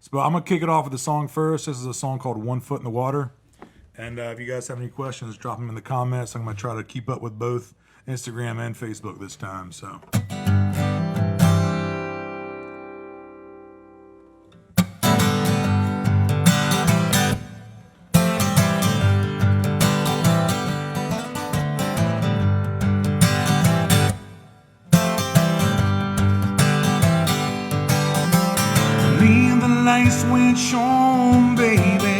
So I'm going to kick it off with the song first. This is a song called 1 Foot in the Water. And if you guys have any questions, drop them in the comments. I'm going to try to keep up with both Instagram and Facebook this time. So. Leave the light switch on, baby,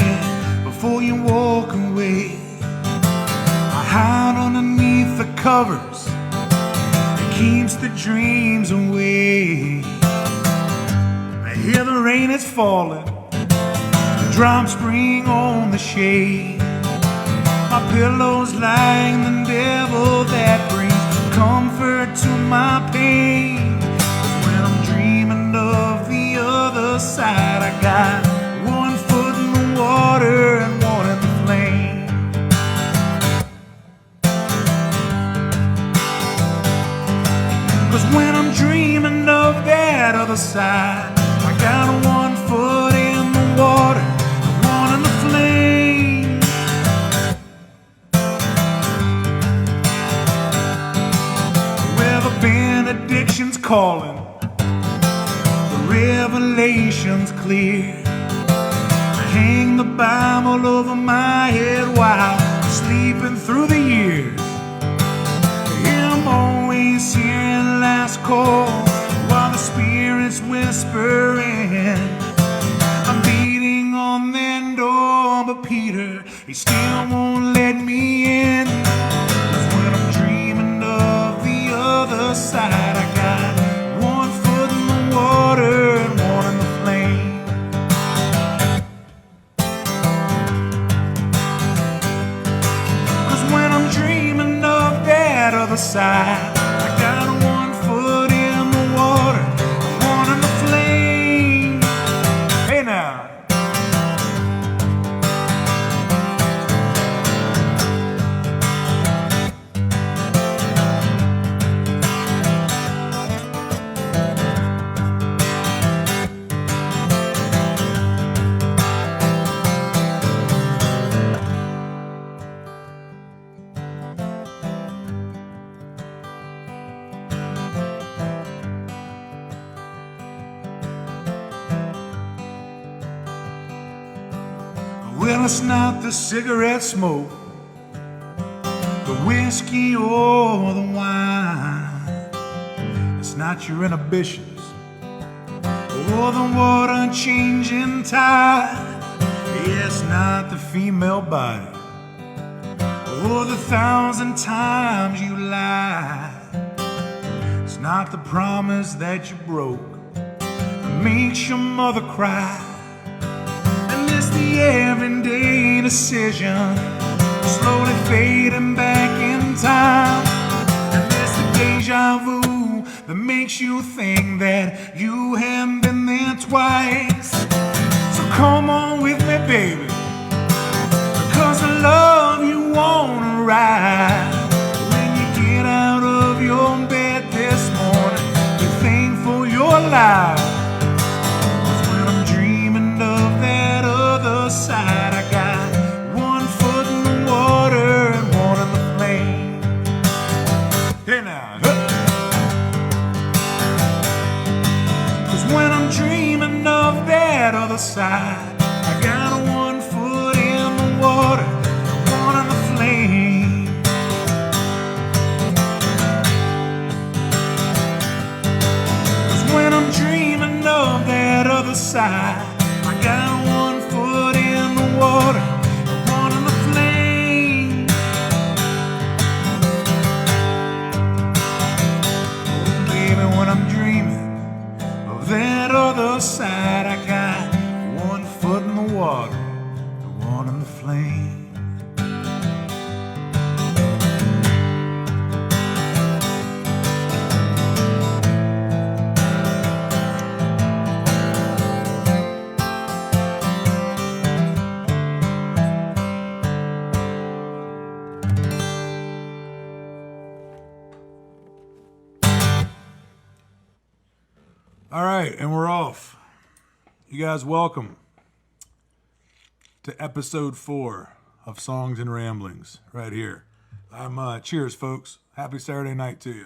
before you walk away. I hide underneath the covers. It keeps the dreams away. I hear the rain is falling. The drops spring on the shade. My pillow's like the devil that brings comfort to my pain. When I'm dreaming of the other side, I got 1 foot in the water and 1 in the flame. Cause when I'm dreaming of that other side, I got 1 foot in the water and 1 in the flame. Where the benediction's calling, revelation's clear. I hang the Bible over my head while sleeping through the years. I'm always hearing last call while the spirits whispering. I'm beating on that door, but Peter, he still won't let me in. 'Cause when I'm dreaming of the other side, I got 1 foot in the water and 1 in the flame. Cause when I'm dreaming of that other side, I got 1 foot in the water and 1 in the flame. Hey now. Well, it's not the cigarette smoke, the whiskey or the wine. It's not your inhibitions or the water-changing tide. It's not the female body or the 1,000 times you lied. It's not the promise that you broke that makes your mother cry. It's the everyday decision slowly fading back in time. And it's the deja vu that makes you think that you haven't been there twice. So come on with me, baby, because I love you wanna ride. When you get out of your bed this morning, you're thankful you're alive. Side, I got 1 foot in the water and 1 in the flame. Hey now. Cause when I'm dreaming of that other side, I got 1 foot in the water and 1 in the flame. Cause when I'm dreaming of that other side, I got 1 foot in the water and 1 in the flame. Oh, baby, when I'm dreaming of that other side, I got 1 foot in the water and 1 in the flame. All right, and we're off. You guys, welcome to episode 4 of Songs and Ramblings right here. Cheers, folks. Happy Saturday night to you.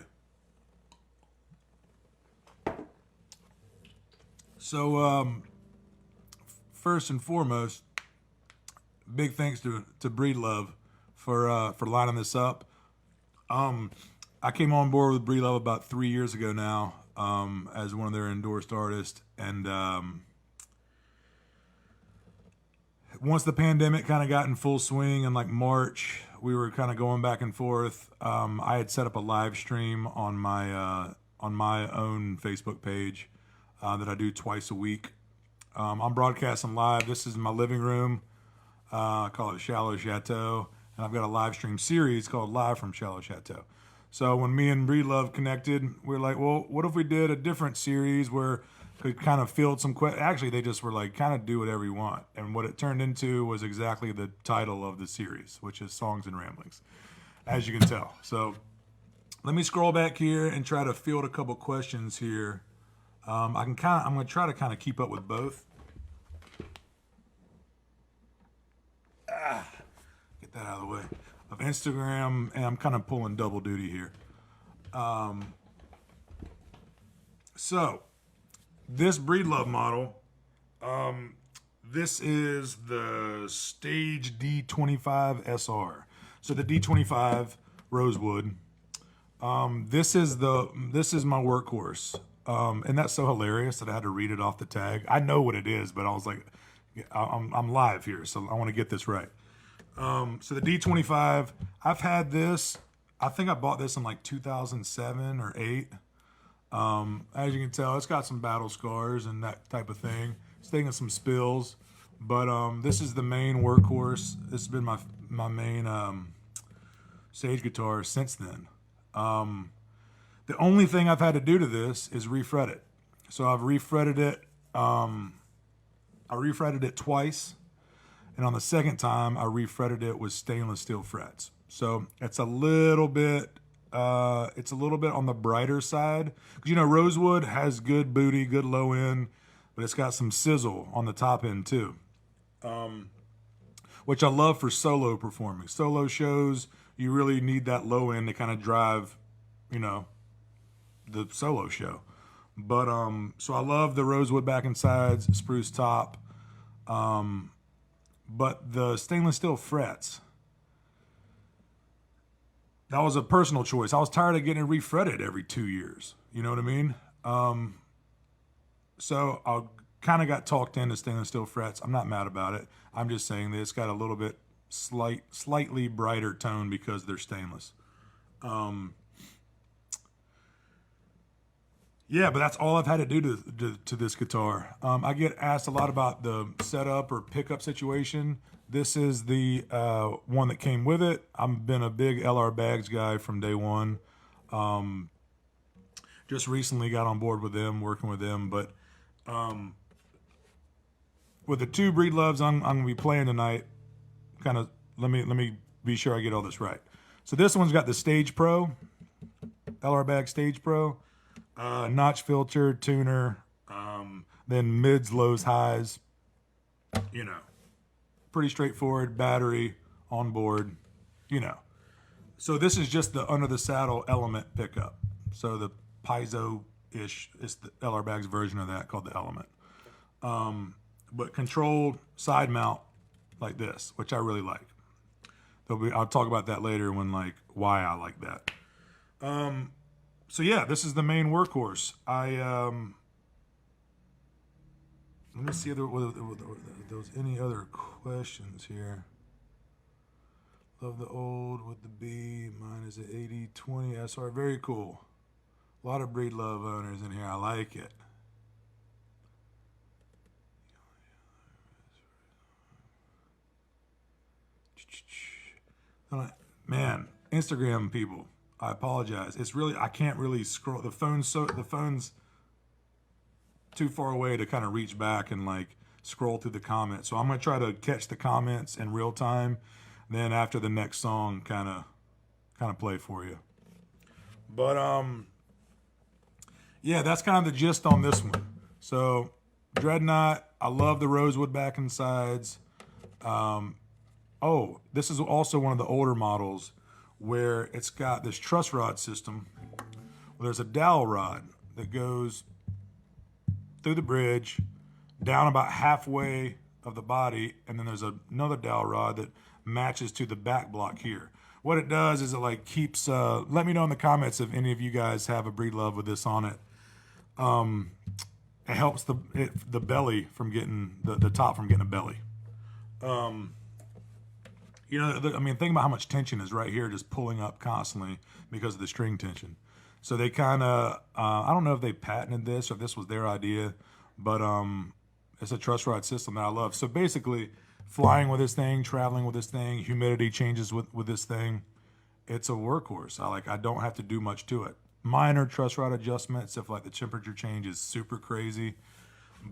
So, first and foremost, big thanks to Breedlove for lining this up. I came on board with Breedlove about 3 years ago now, as one of their endorsed artists, and once the pandemic kind of got in full swing in like March, we were kind of going back and forth. I had set up a live stream on my own Facebook page that I do twice a week. I'm broadcasting live. This is my living room. I call it Shallow Chateau, and I've got a live stream series called Live from Shallow Chateau. So when me and Breedlove connected, we were like, well, what if we did a different series where could kind of field some questions. Actually, they just were like, kind of do whatever you want. And what it turned into was exactly the title of the series, which is Songs and Ramblings, as you can tell. So let me scroll back here and try to field a couple questions here. I'm going to try to kind of keep up with both. Get that out of the way. Of Instagram, and I'm kind of pulling double duty here. So this Breedlove model, this is the Stage D25 SR. So the D25 Rosewood. This is my workhorse, and that's so hilarious that I had to read it off the tag. I know what it is, but I was like, I'm live here, so I want to get this right. So the D25, I've had this. I think I bought this in like 2007 or 8. As you can tell, it's got some battle scars and that type of thing. It's taking some spills, but this is the main workhorse. This has been my main stage guitar since then. The only thing I've had to do to this is refret it. So I've refretted it. I refretted it twice, and on the second time, I refretted it with stainless steel frets. So it's a little bit on the brighter side. Because, you know, Rosewood has good booty, good low end, but it's got some sizzle on the top end too. Which I love for solo performing. Solo shows, you really need that low end to kind of drive, you know, the solo show. But, so I love the Rosewood back and sides, spruce top. But the stainless steel frets, that was a personal choice. I was tired of getting it refretted every 2 years. You know what I mean? So I kind of got talked into stainless steel frets. I'm not mad about it. I'm just saying that it's got a little bit slightly brighter tone because they're stainless. Yeah, but that's all I've had to do to this guitar. I get asked a lot about the setup or pickup situation. This is the one that came with it. I've been a big LR Bags guy from day one. Just recently got on board with them, working with them. But with the two Breedloves I'm going to be playing tonight, kind of let me be sure I get all this right. So this one's got the Stage Pro, LR Bag Stage Pro. Notch filter, tuner, then mids, lows, highs, you know, pretty straightforward, battery on board, you know. So this is just the under the saddle element pickup. So the piezo-ish is the LR Bag's version of that called the element. But controlled side mount like this, which I really like. I'll talk about that later when like why I like that. So yeah, this is the main workhorse. Let me see if there was any other questions here. Love the old with the B. Mine is an 8020 SR. Very cool. A lot of Breedlove owners in here. I like it. Man, Instagram people. I apologize. It's really, I can't really scroll. The phone's too far away to kind of reach back and like scroll through the comments. So I'm going to try to catch the comments in real time. Then after the next song, kind of play for you. But yeah, that's kind of the gist on this one. So Dreadnought, I love the rosewood back and sides. Oh, this is also one of the older models where it's got this truss rod system. There's a dowel rod that goes through the bridge, down about halfway of the body, and then there's another dowel rod that matches to the back block here. What it does is it like keeps, let me know in the comments if any of you guys have a Breedlove with this on it. It helps the belly from getting, the top from getting a belly. You know, I mean, think about how much tension is right here just pulling up constantly because of the string tension. So they kind of, I don't know if they patented this or if this was their idea, but it's a truss rod system that I love. So basically, flying with this thing, traveling with this thing, humidity changes with this thing. It's a workhorse. I don't have to do much to it. Minor truss rod adjustments if like the temperature change is super crazy,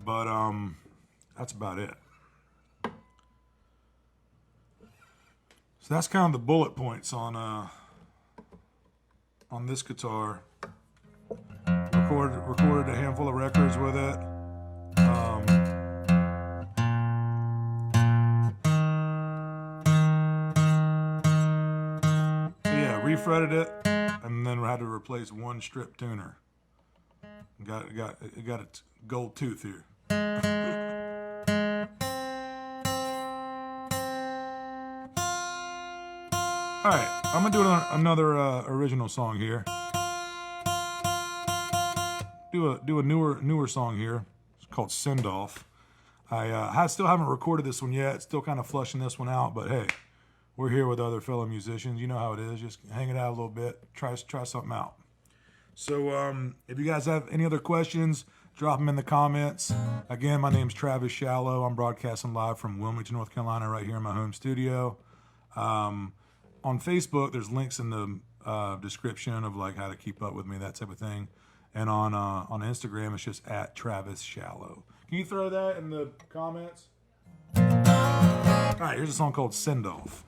but that's about it. So that's kind of the bullet points on this guitar. Recorded a handful of records with it. So yeah, refretted it, and then we had to replace one strip tuner. Got a gold tooth here. All right, I'm gonna do another original song here. Do a newer song here. It's called Send Off. I still haven't recorded this one yet. Still kind of flushing this one out, but hey, we're here with other fellow musicians. You know how it is. Just hang it out a little bit. Try something out. So if you guys have any other questions, drop them in the comments. Again, my name's Travis Shallow. I'm broadcasting live from Wilmington, North Carolina, right here in my home studio. On Facebook, there's links in the description of like how to keep up with me, that type of thing. And on Instagram, it's just @TravisShallow. Can you throw that in the comments? All right, here's a song called Send Off.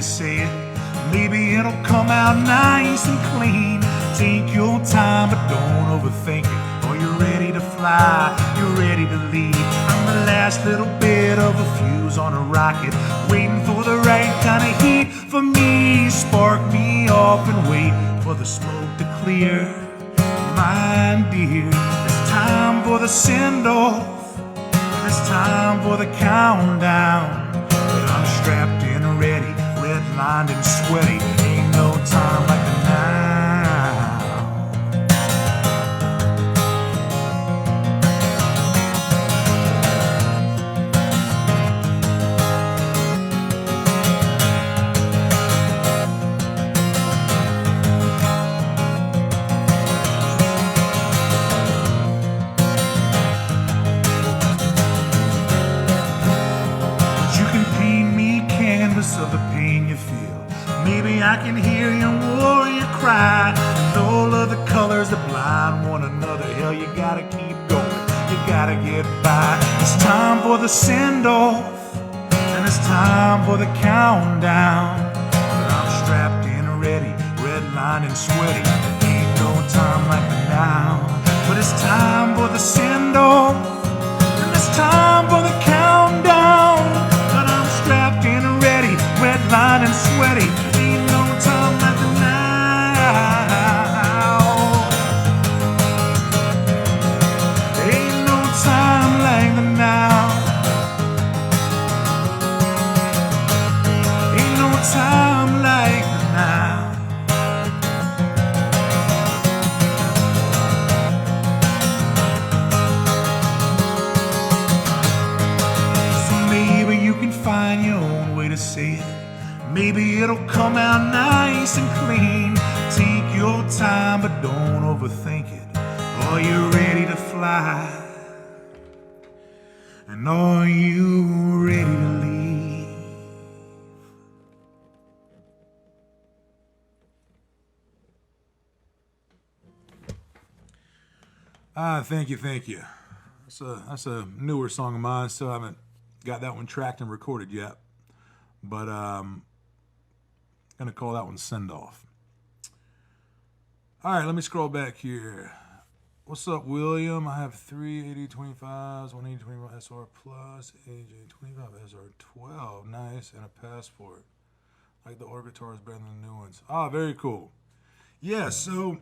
Say it. Maybe it'll come out nice and clean. Take your time, but don't overthink it. Or you're ready to fly, you're ready to leave. I'm the last little bit of a fuse on a rocket, waiting for the right kind of heat for me. Spark me off and wait for the smoke to clear. My dear, it's time for the send-off. It's time for the countdown. But I'm strapped in and ready, red-lined and sweaty. Ain't no time like the now. But you can paint me canvas of the pain you feel. Maybe I can hear your warrior cry, and all of the colors that blind one another. Hell, you gotta keep going, you gotta get by. It's time for the send-off, and it's time for the countdown. But I'm strapped in ready, red-lined and sweaty. Ain't no time like the now. But it's time for the send-off, and it's time for the countdown. But I'm strapped in ready, red-lined and sweaty. Ain't no time like the now. Ain't no time like the now. Ain't no time like the now. So maybe you can find your own way to say it. Maybe it'll come out nice and clean. Take your time, but don't overthink it. Or you're ready to fly. And are you ready to leave? Thank you. That's a newer song of mine, so I haven't got that one tracked and recorded yet. But gonna call that one Send Off. All right, let me scroll back here. What's up, William? I have 3 8025s, 1 8025 SR Plus, AJ25 SR12. Nice, and a passport. Like the old guitars better than the new ones. Ah, very cool. Yeah, so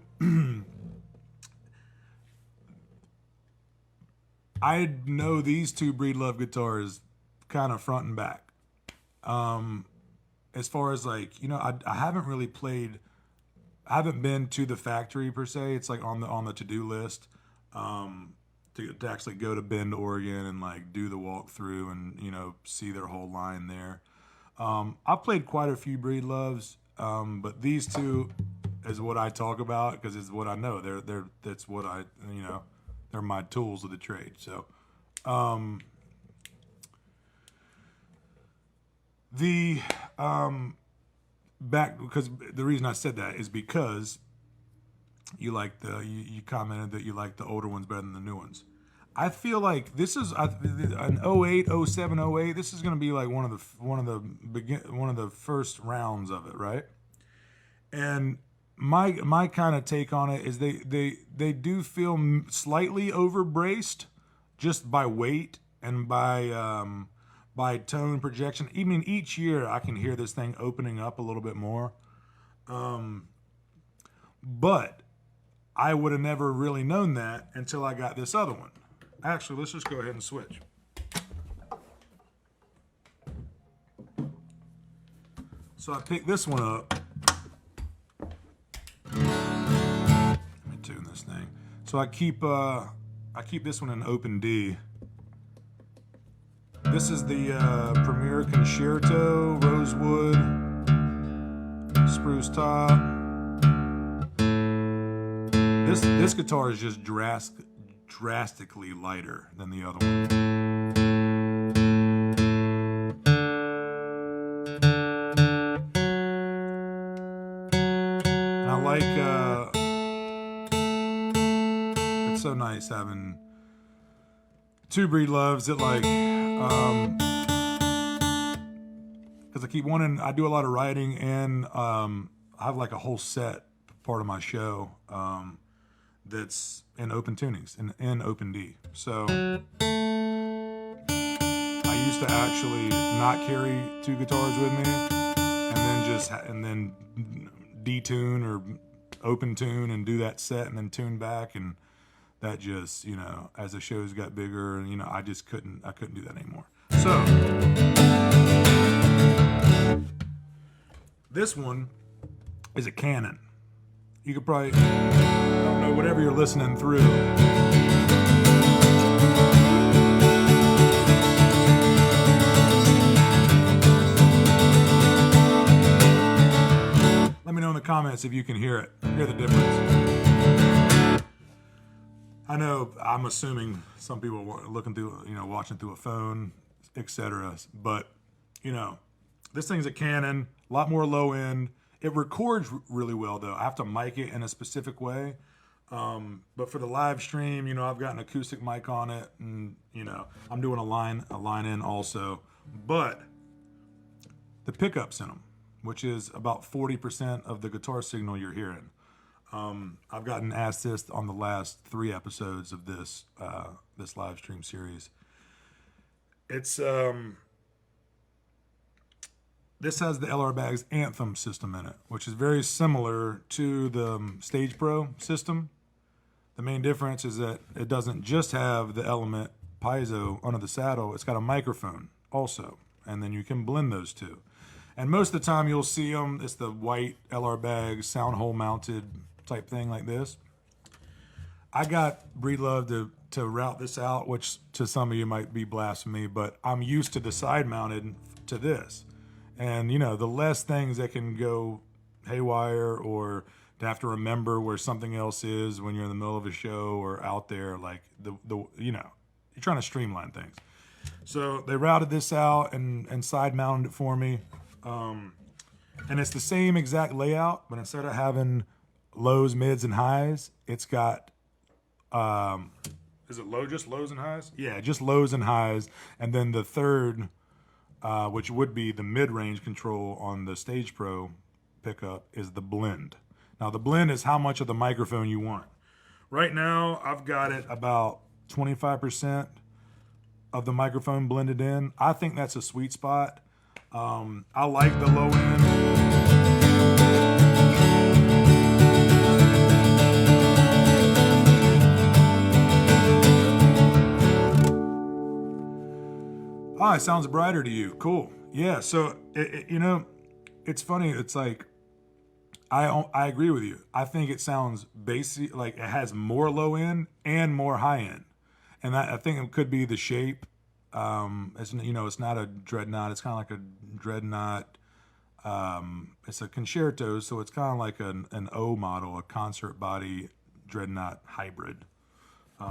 I know these two Breedlove guitars kind of front and back. As far as like, you know, I haven't really played. I haven't been to the factory per se. It's like on the to-do list to actually go to Bend, Oregon, and like do the walkthrough and, you know, see their whole line there. I've played quite a few Breedloves, but these two is what I talk about because it's what I know. That's what I, you know, they're my tools of the trade. So back, because the reason I said that is because you commented that you like the older ones better than the new ones. I feel like this is an 08, 07, 08. This is going to be like one of the first rounds of it, right? And my kind of take on it is they do feel slightly overbraced just by weight and by tone projection. Even each year I can hear this thing opening up a little bit more. But I would have never really known that until I got this other one. Actually, let's just go ahead and switch. So I picked this one up. Let me tune this thing. So I keep this one in open D. This is the Premier Concerto, Rosewood, Spruce Top. This guitar is just drastically lighter than the other one. And I like, it's so nice having two Breedloves that like, because I keep wanting, I do a lot of writing and I have like a whole set part of my show that's in open tunings, in open D. So I used to actually not carry two guitars with me and then detune or open tune and do that set and then tune back, and that just, you know, as the shows got bigger, and, you know, I couldn't do that anymore. So this one is a Canon. You could probably, I don't know, whatever you're listening through. Let me know in the comments if you can hear the difference. I know, I'm assuming some people are looking through, you know, watching through a phone, etc. But, you know, this thing's a Canon, a lot more low end. It records really well, though. I have to mic it in a specific way. But for the live stream, you know, I've got an acoustic mic on it, and, you know, I'm doing a line in also. But the pickups in them, which is about 40% of the guitar signal you're hearing. I've gotten asked this on the last 3 episodes of this this live stream series. It's this has the LR Baggs Anthem system in it, which is very similar to the Stage Pro system. The main difference is that it doesn't just have the element piezo under the saddle, it's got a microphone also, and then you can blend those two. And most of the time you'll see them, it's the white LR Baggs sound hole mounted type thing like this. I got Breedlove to route this out, which to some of you might be blasphemy, but I'm used to the side mounted to this. And, you know, the less things that can go haywire or to have to remember where something else is when you're in the middle of a show or out there, like the you know, you're trying to streamline things. So they routed this out and side mounted it for me. And it's the same exact layout, but instead of having lows, mids, and highs, it's got, is it just lows and highs? Yeah, just lows and highs. And then the third, which would be the mid-range control on the Stage Pro pickup, is the blend. Now the blend is how much of the microphone you want. Right now, I've got it about 25% of the microphone blended in. I think that's a sweet spot. I like the low end. Ah, it sounds brighter to you. Cool. Yeah. So you know, it's funny. It's like I agree with you. I think it sounds basic, like it has more low end and more high end, and I think it could be the shape. It's, you know, it's not a dreadnought. It's kind of like a dreadnought. It's a concerto, so it's kind of like an O model, a concert body dreadnought hybrid. I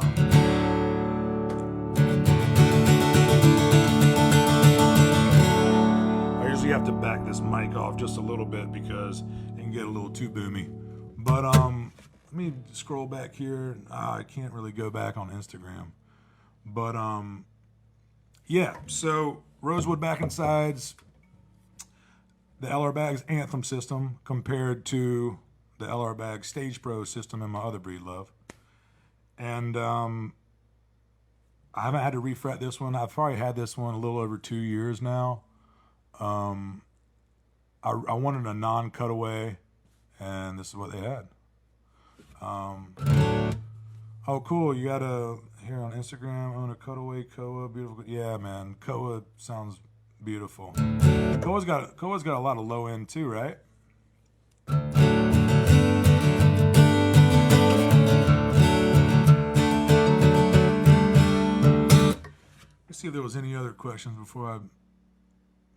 usually have to back this mic off just a little bit because it can get a little too boomy. But let me scroll back here. I can't really go back on Instagram. But yeah, so Rosewood back and sides, the LR Bags Anthem system compared to the LR Bags Stage Pro system in my other Breedlove. And I haven't had to refret this one. I've probably had this one a little over 2 years now. I wanted a non-cutaway, and this is what they had. Oh, cool. You got here on Instagram, own a cutaway Koa, beautiful. Yeah, man. Koa sounds beautiful. Koa's got a lot of low end too, right? Let's see if there was any other questions before I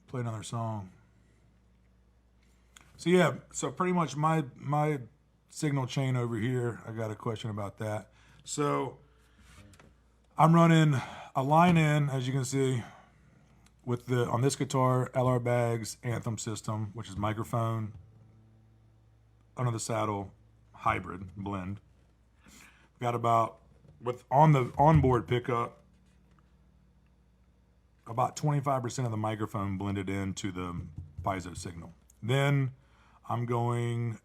play another song. So yeah, so pretty much my signal chain over here, I got a question about that. So I'm running a line in, as you can see, with on this guitar, LR Bags Anthem system, which is microphone, under the saddle, hybrid blend. Got about, on the onboard pickup, about 25% of the microphone blended into the piezo signal. Then I'm going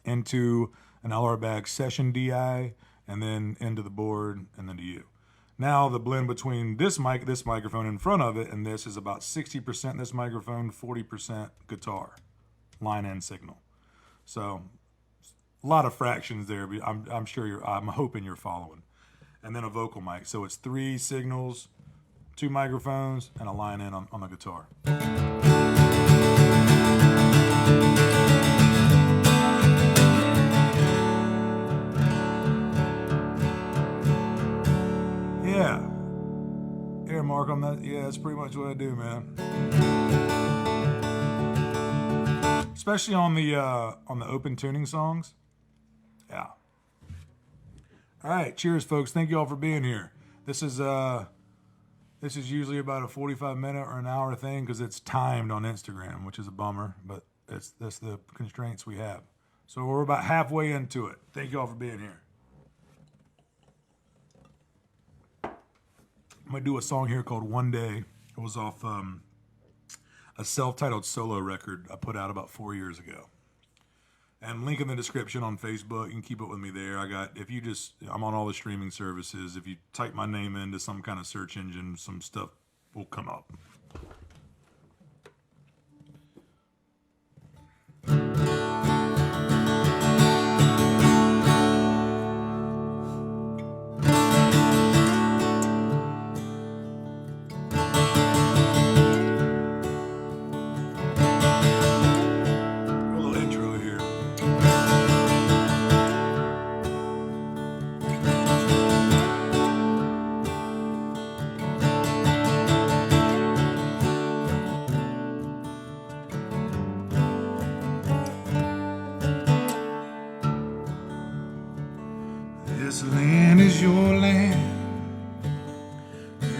into an LR Bag session DI, and then into the board, and then to you. Now the blend between this microphone in front of it, and this is about 60% this microphone, 40% guitar, line in signal. So a lot of fractions there, but I'm hoping you're following. And then a vocal mic. So it's 3 signals, 2 microphones, and a line in on the guitar. Yeah. Here, Mark, on that. Yeah, that's pretty much what I do, man. Especially on the open tuning songs. Yeah. All right, cheers, folks. Thank you all for being here. This is usually about a 45-minute or an hour thing because it's timed on Instagram, which is a bummer, but that's the constraints we have. So we're about halfway into it. Thank you all for being here. I'm going to do a song here called One Day. It was off a self-titled solo record I put out about 4 years ago. And link in the description on Facebook. You can keep up with me there. I'm on all the streaming services. If you type my name into some kind of search engine, some stuff will come up.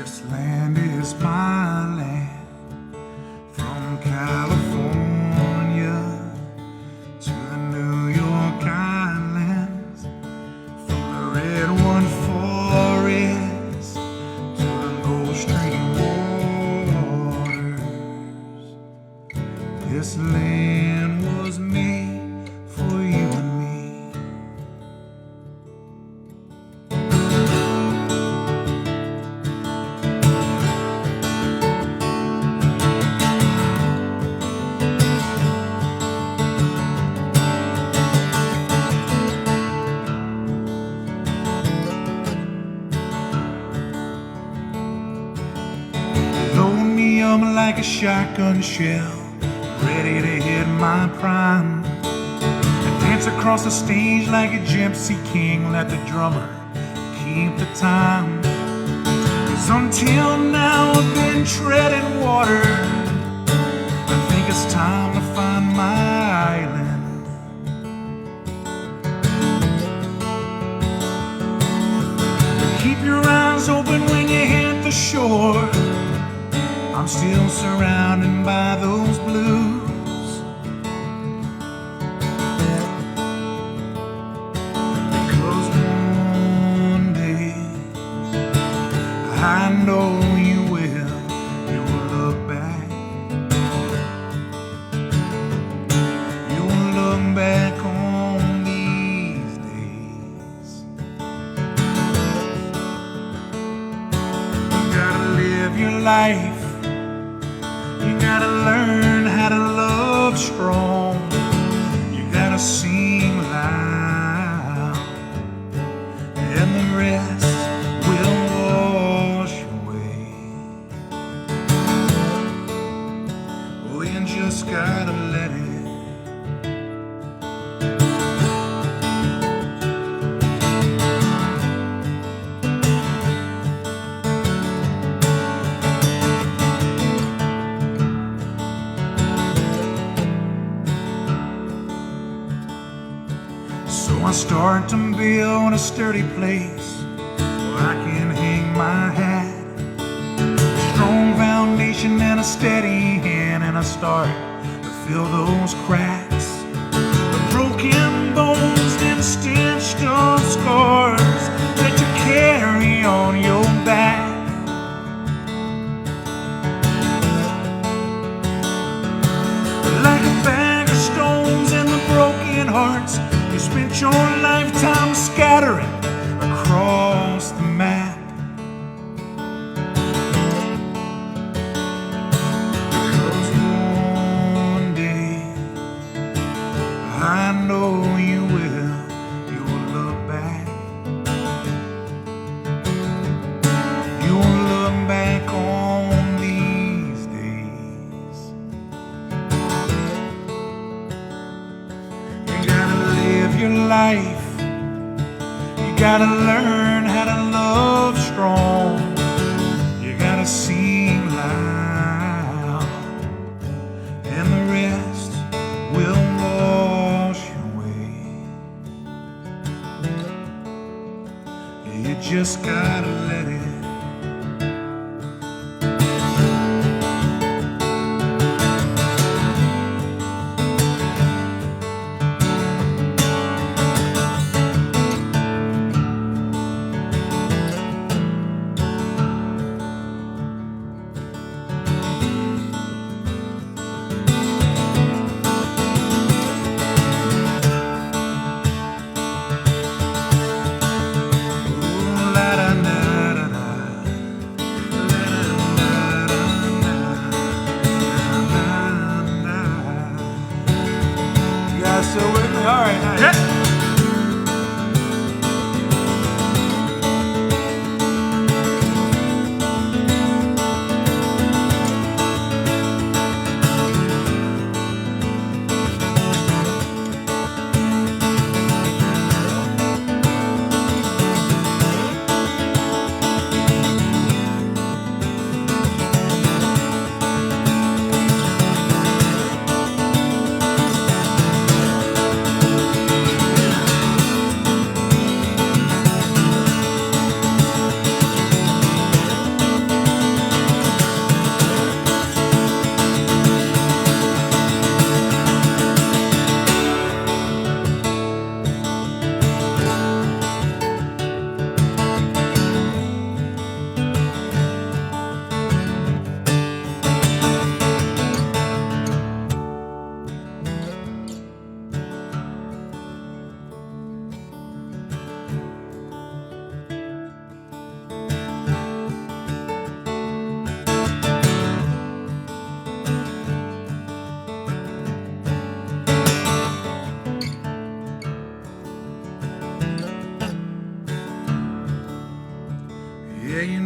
This land is my land, from California to the New York Islands, from the Redwood Forest to the Gulf Stream waters. This land was made for you and me. I'm like a shotgun shell, ready to hit my prime. I dance across the stage like a gypsy king, let the drummer keep the time. 'Cause until now I've been treading water. I think it's time to find my island. Keep your eyes open when you hit the shore. I'm still surrounded by those blues, because one day I know you will look back. You will look back on these days. You gotta live your life. You gotta learn how to love strong. You gotta sing loud, and the rest will wash away. Oh, you just gotta let it. So I start to build a sturdy place where I can hang my hat. A strong foundation and a steady hand, and I start to fill those cracks. The broken bones and stitched up scars that you carry on your back. Like a bag of stones and the broken hearts you spent your lifetime scattering across the map. Because one day I know you will look back. You will look back on these days. You gotta live your life. You gotta learn how to love strong. You gotta sing loud, and the rest will wash away. You just gotta let it.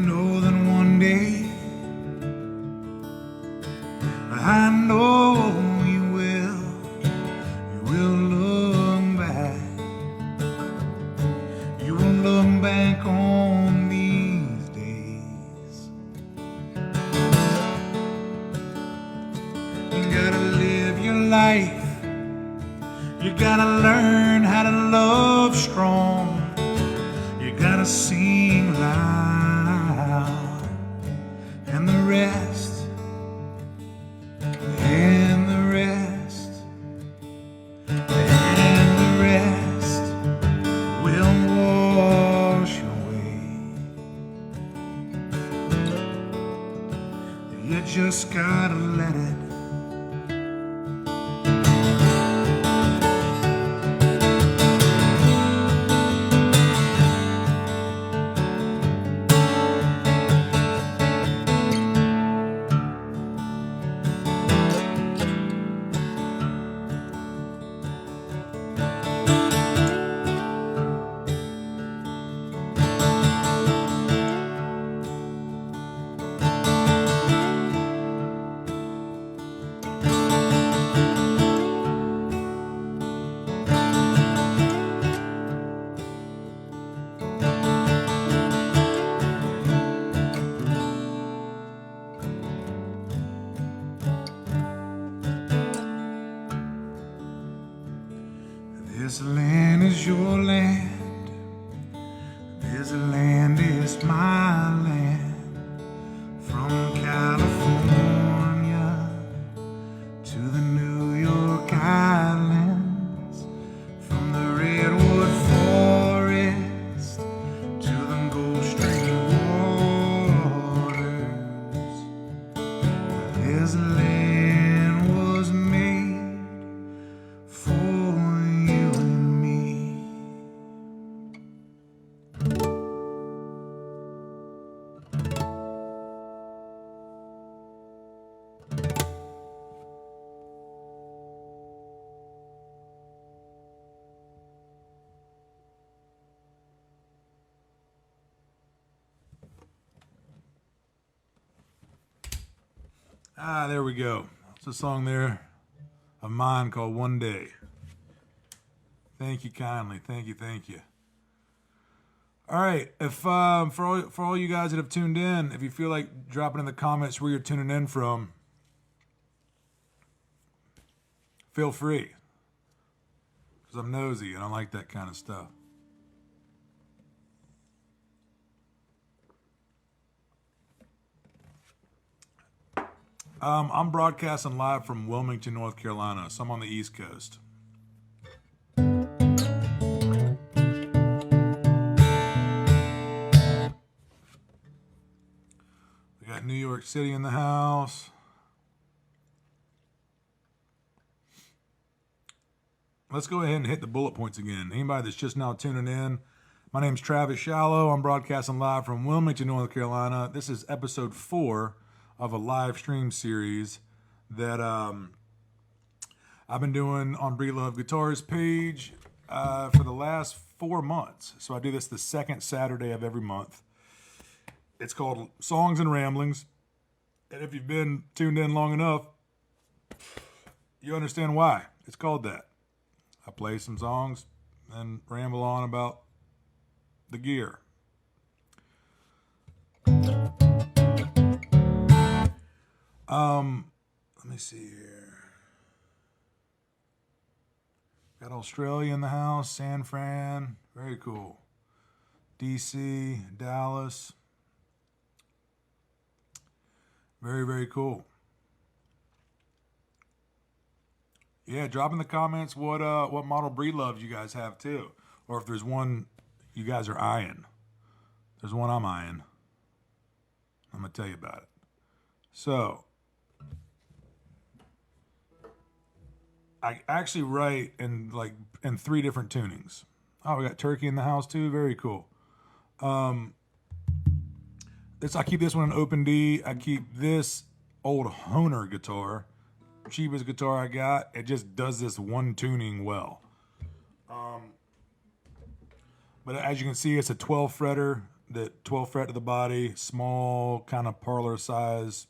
know that one day, I know you will look back. You will look back on these days. You gotta live your life. You gotta learn how to love strong. You gotta sing loud. And the rest, and the rest, and the rest will wash away. You just gotta let it. This land is your land. This land is my land. From California to the New York Islands, from the Redwood Forest to the Gulf Stream waters. This land was made for you and me. There we go. It's a song there of mine called One Day. Thank you kindly. Thank you. All right. If for all you guys that have tuned in, if you feel like dropping in the comments where you're tuning in from, feel free. Because I'm nosy and I like that kind of stuff. I'm broadcasting live from Wilmington, North Carolina, so I'm on the East Coast. We got New York City in the house. Let's go ahead and hit the bullet points again. Anybody that's just now tuning in, my name's Travis Shallow. I'm broadcasting live from Wilmington, North Carolina. This is episode 4 of a live stream series that I've been doing on Breedlove Guitars page for the last 4 months. So I do this the second Saturday of every month. It's called Songs and Ramblings. And if you've been tuned in long enough, you understand why it's called that. I play some songs and ramble on about the gear. Let me see here. Got Australia in the house, San Fran, very cool. DC, Dallas, very cool. Yeah, drop in the comments what model Breedlove you guys have too, or if there's one you guys are eyeing. There's one I'm eyeing. I'm gonna tell you about it. So, I actually write in 3 different tunings. Oh, we got Turkey in the house too. Very cool. I keep this one an open D. I keep this old Honer guitar, cheapest guitar I got. It just does this one tuning well. But as you can see, it's a 12 fretter that 12 fret to the body, small kind of parlor size,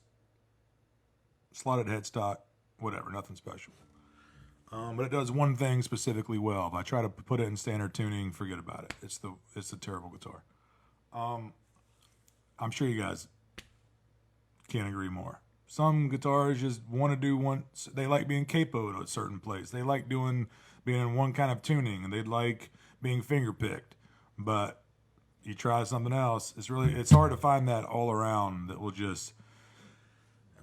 slotted headstock, whatever, nothing special. But it does one thing specifically well. If I try to put it in standard tuning, forget about it. It's a terrible guitar. I'm sure you guys can't agree more. Some guitars just want to do one. They like being capoed at a certain place. They like being in one kind of tuning, and they like being finger picked. But you try something else, it's hard to find that all around that will just,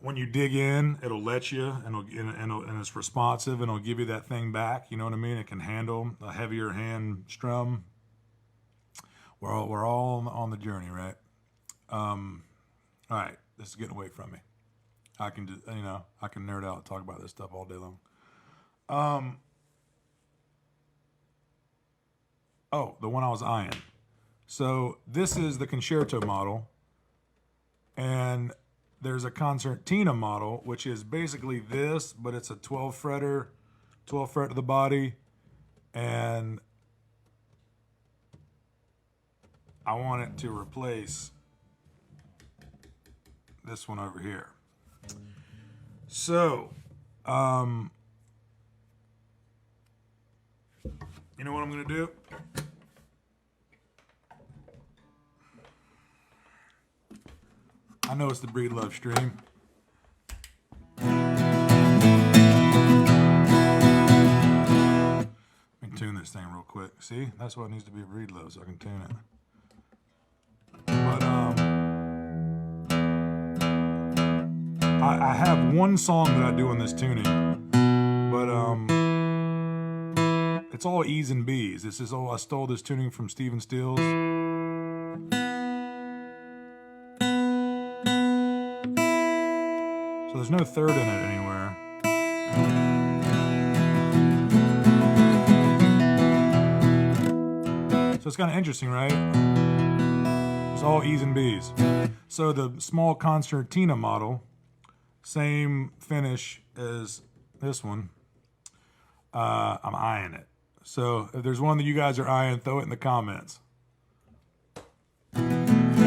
when you dig in, it'll let you, and it's responsive, and it'll give you that thing back. You know what I mean? It can handle a heavier hand strum. We're all on the journey, right? All right, this is getting away from me. I can just, I can nerd out and talk about this stuff all day long. Oh, the one I was eyeing. So this is the concerto model, and there's a concertina model, which is basically this, but it's a 12 fretter, 12 fret to the body, and I want it to replace this one over here. So, you know what I'm going to do? I know it's the Breedlove stream. Let me tune this thing real quick. See, that's why it needs to be a Breedlove, so I can tune it. But I have one song that I do in this tuning, but it's all E's and B's. This is all, I stole this tuning from Stephen Stills. So there's no third in it anywhere. So it's kind of interesting, right? It's all E's and B's. So the small concertina model, same finish as this one. I'm eyeing it. So if there's one that you guys are eyeing, throw it in the comments. In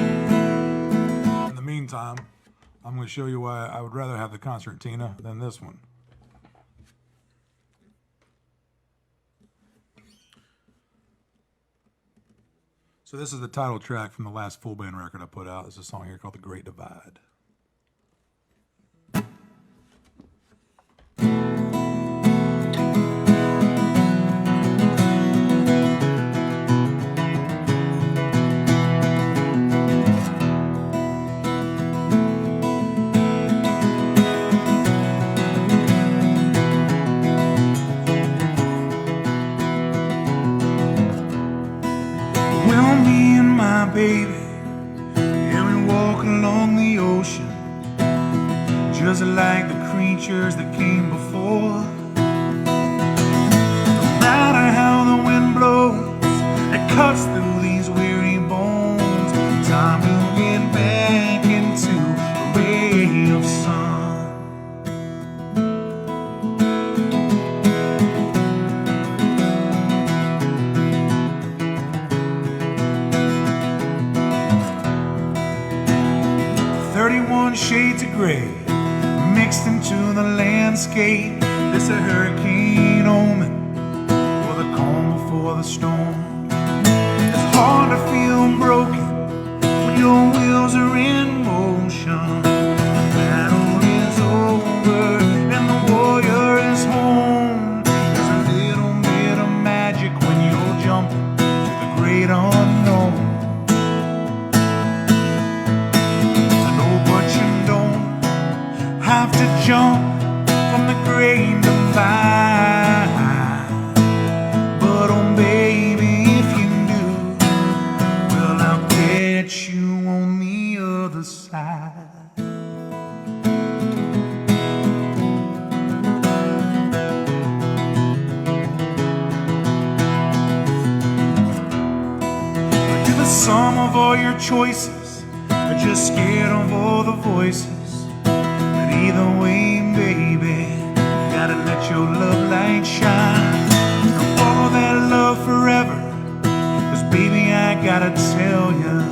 the meantime, I'm going to show you why I would rather have the concertina than this one. So this is the title track from the last full band record I put out. It's a song here called The Great Divide. Baby, and we walk along the ocean, just like the creatures that came before. No matter how the wind blows, it cuts through these weary bones. Time to get back into a ray of sun. 31 shades of gray mixed into the landscape. This a hurricane omen, or the calm before the storm. It's hard to feel broken when your wheels are in motion. The battle is over and the warrior is home. There's a little bit of magic when you're jumping to the great unknown. Have to jump from the great divide, but oh baby, if you do, well I'll get you on the other side. Are you the sum of all your choices, or just scared of all the voices? Either way, baby, gotta let your love light shine. Don't follow that love forever, 'cause baby, I gotta tell you,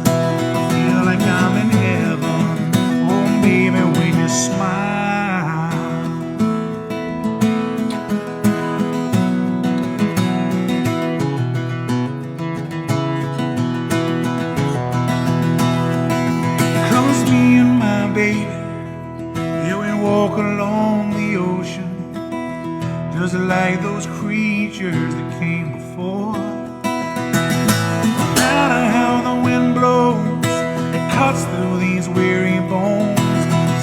baby. Yeah, we walk along the ocean, just like those creatures that came before. No matter how the wind blows, it cuts through these weary bones.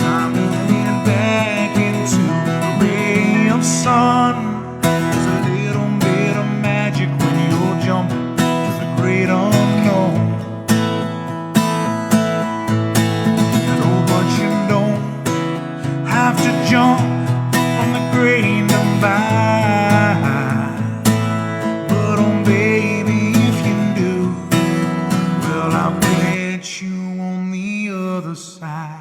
Time to lean back into a ray of sun. There's a little bit of magic when you're jumping to the great unknown. And oh, but you don't have to jump from the great divide. But oh, baby, if you do, well, I'll bet you on the other side.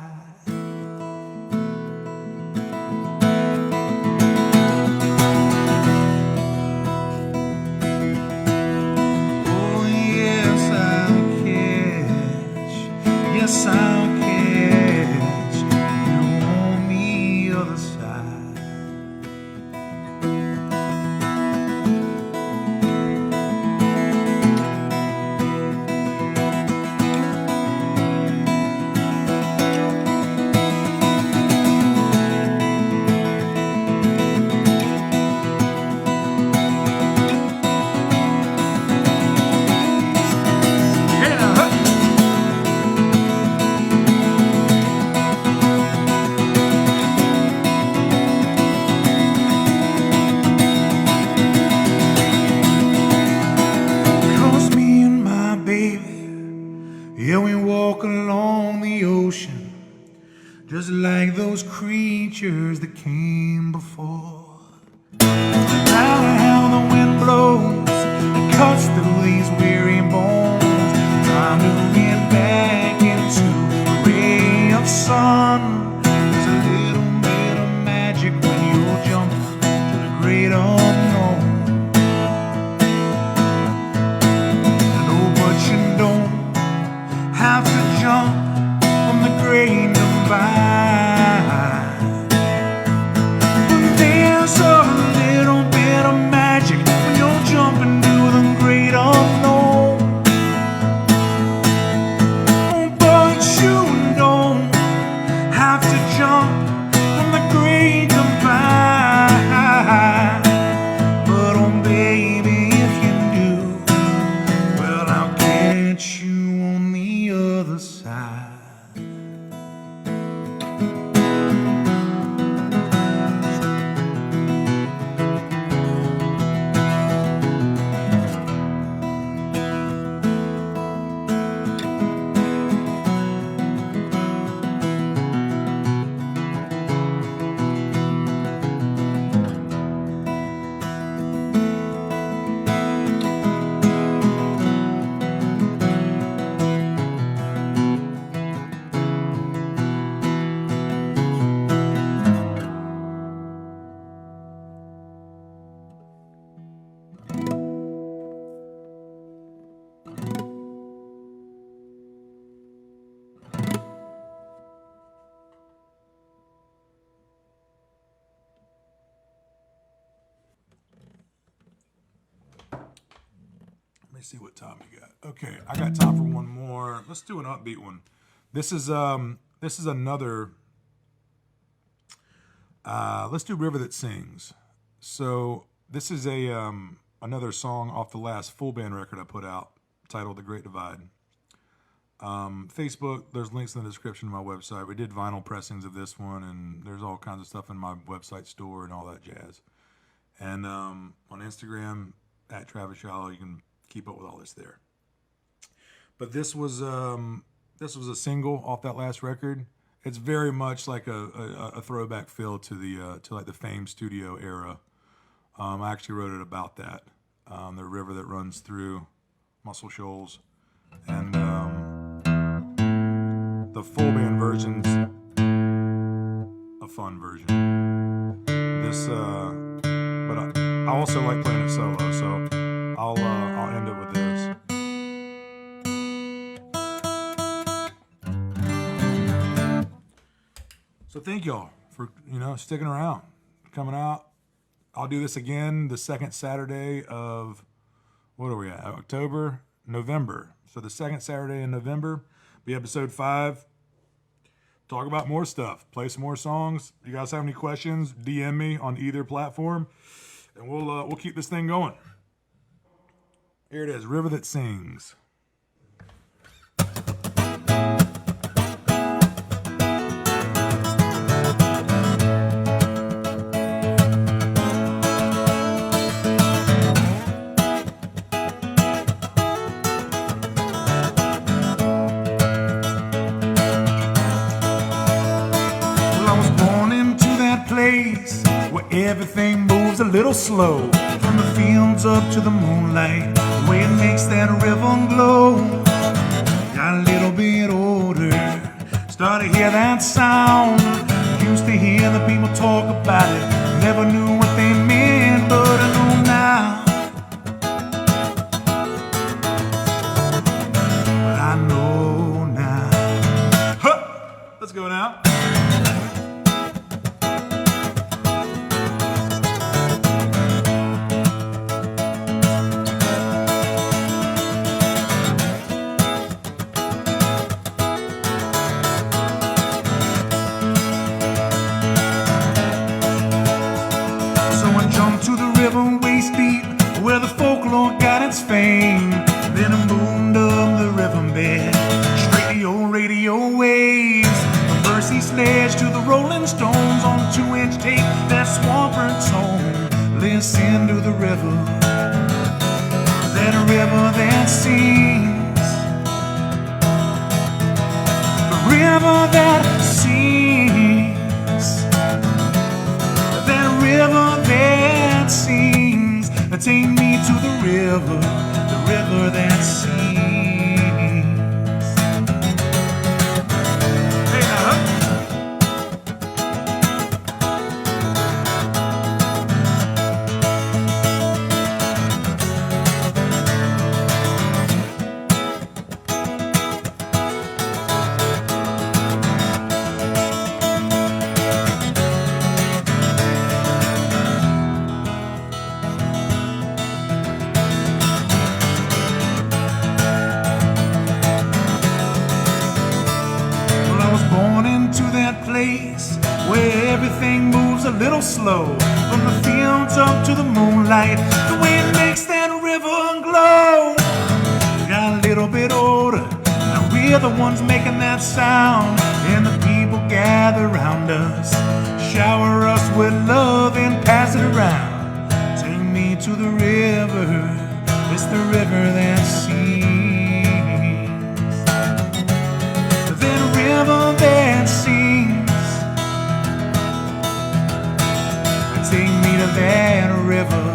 Oh, yes, I'll catch. Yes, I'll catch you on the other side. Cause me and my baby, yeah, we walk along the ocean, just like those creatures that came before. No matter how the wind blows, it cuts through these weary bones. Time to get back into a ray of sun. There's a little bit of magic when you're jumping to the great unknown. And oh, but you don't have to jump from the great divide. But there's a little bit of magic when you're jumping to the great unknown. Oh, but you don't have to jump from the great divide. But oh, baby, if you do, well, I'll catch you on the other side. Let me see what time we got. Okay, I got time for one more. Let's do an upbeat one. This is another. Let's do River That Sings. So this is a another song off the last full band record I put out, titled "The Great Divide." Facebook, there's links in the description of my website. We did vinyl pressings of this one, and there's all kinds of stuff in my website store and all that jazz. And on Instagram at Travis Shallow, you can keep up with all this there. But this was a single off that last record. It's very much like a throwback feel to the to like the Fame Studio era. I actually wrote it about that, the river that runs through Muscle Shoals, and the full band version's a fun version. This, but I also like playing it solo, so I'll end it with this. So thank y'all for sticking around, coming out. I'll do this again the second Saturday of, what are we at? November. So the second Saturday in November, be episode 5. talk about more stuff, play some more songs. If you guys have any questions, DM me on either platform, and we'll keep this thing going. Here it is, River That Sings. Where everything moves a little slow, from the fields up to the moonlight, the way it makes that river glow. Got a little bit older, started to hear that sound. Used to hear the people talk about it, never knew what they meant, but I know now. But I know now. Huh. Let's go now. Where the folklore got its fame, then I moved up the riverbed, straight to your radio waves. From Percy Sledge to the Rolling Stones on a 2-inch tape, that Swampert tone. Listen to the river that sings, the river that sings, that river that sings. Take me to the river that sings. Hey now. Where everything moves a little slow, from the fields up to the moonlight, the way it makes that river glow. Got a little bit older, now we're the ones making that sound, and the people gather around us, shower us with love and pass it around. Take me to the river, it's the river that sings, that river that sings. Take me to that river.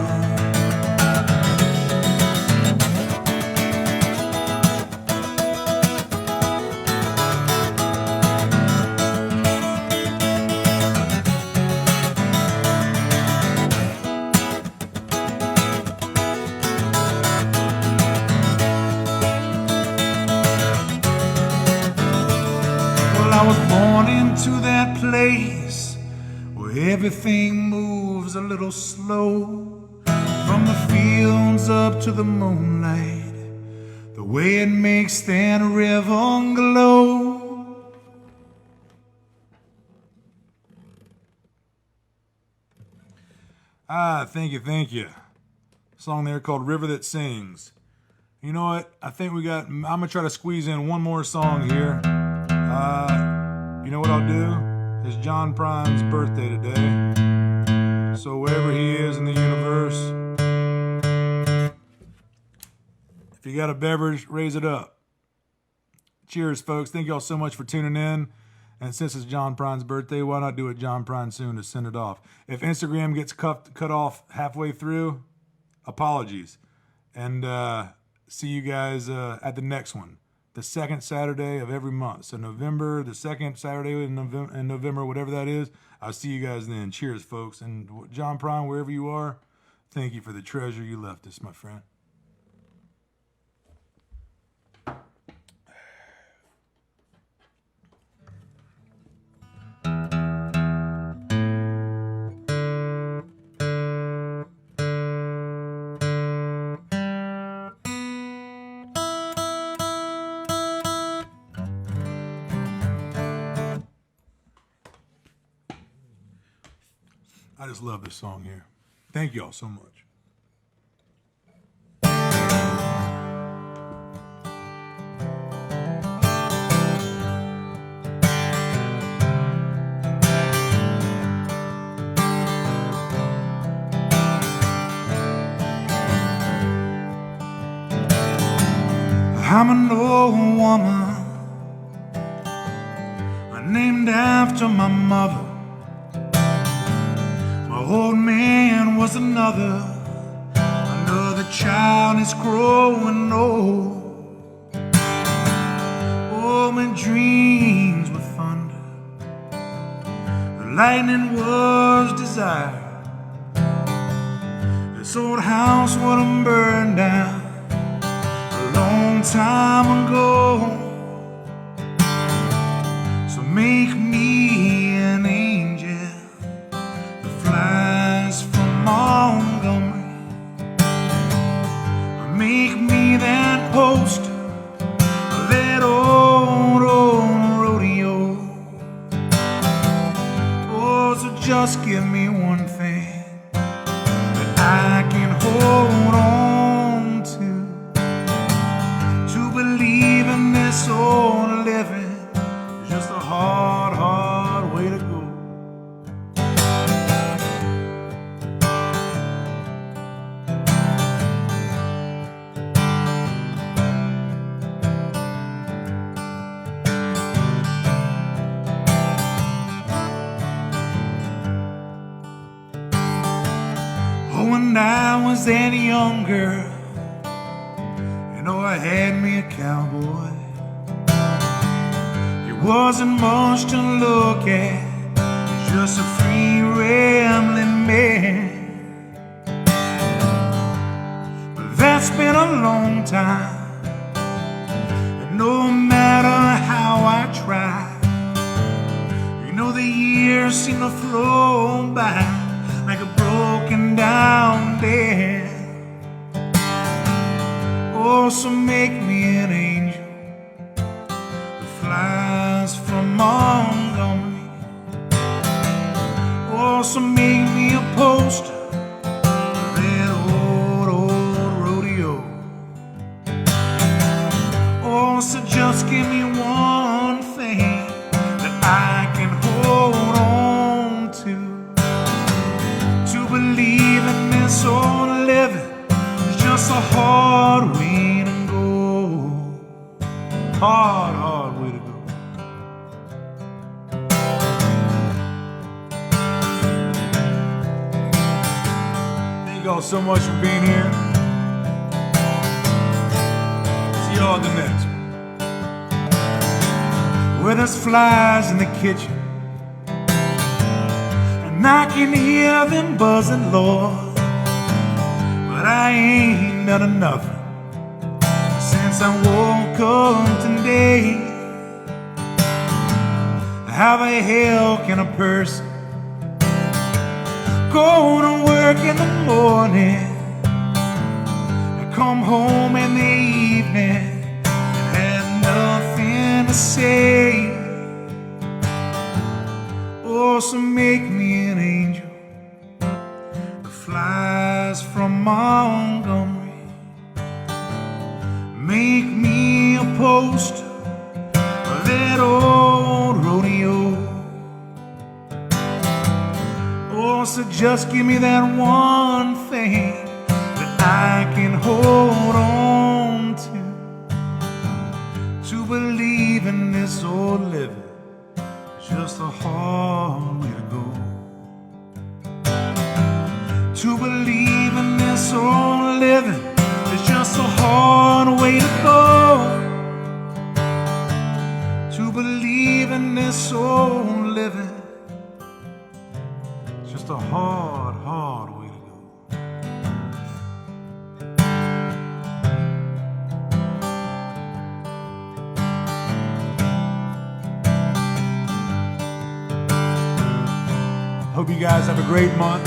Well, I was born into that place where everything moves a little slow, from the fields up to the moonlight, the way it makes that river glow. Thank you. Song there called River That Sings. You know what? I think I'm gonna try to squeeze in one more song here. You know what I'll do? It's John Prine's birthday today. So wherever he is in the universe, if you got a beverage, raise it up. Cheers, folks. Thank y'all so much for tuning in. And since it's John Prine's birthday, why not do it John Prine soon to send it off? If Instagram gets cut off halfway through, apologies. And see you guys at the next one. The second Saturday of every month. So November, the second Saturday in November, whatever that is, I'll see you guys then. Cheers, folks. And John Prine, wherever you are, thank you for the treasure you left us, my friend. I just love this song here. Thank y'all so much. I'm an old woman, named after my mother. My old man was another child is growing old. Oh, my dreams were thunder, the lightning was desire. This old house wouldn't burn down a long time ago. So make me an angel that flies from Montgomery. Make me that poster of that old rodeo. Oh, so just give me one thing that I can hold on to believe in this old living is just a hard, hard way to go. When I was that young girl, you know I had me a cowboy. He wasn't much to look at, he's just a free rambling man. But that's been a long time, and no matter how I try, you know the years seem to flow by like a broken down dam. Oh, so make me an angel that flies from Montgomery. Oh, so make me a poster of that old rodeo. Oh, so just give me one thing that I can hold on to believe in this old living is just a hard way to go. Hard, hard way to go. Thank y'all so much for being here. See y'all at the next one. Where there's flies in the kitchen, and I can hear them buzzing, Lord, but I ain't done nothing since I woke up today. How the hell can a person go to work in the morning and come home in the evening and have nothing to say? Oh, so make me an angel that flies from Montgomery. Make me a poster of that old rodeo. Oh, so just give me that one thing that I can hold on to believe in this old living. Just a hard way to go. To believe in this old living is just a hard way to go. To believe in this old living is just a hard, hard way to go. Hope you guys have a great month.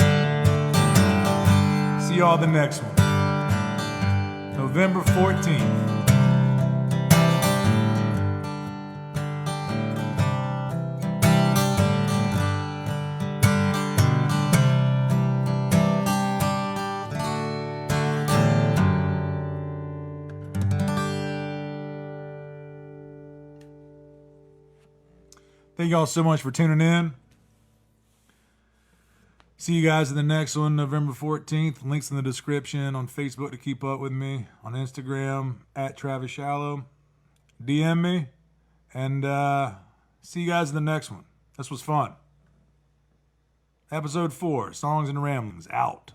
See y'all the next one. November 14th. Thank y'all so much for tuning in. See you guys in the next one, November 14th. Links in the description on Facebook to keep up with me. On Instagram, at Travis Shallow. DM me. And see you guys in the next one. This was fun. Episode 4, Songs and Ramblings, out.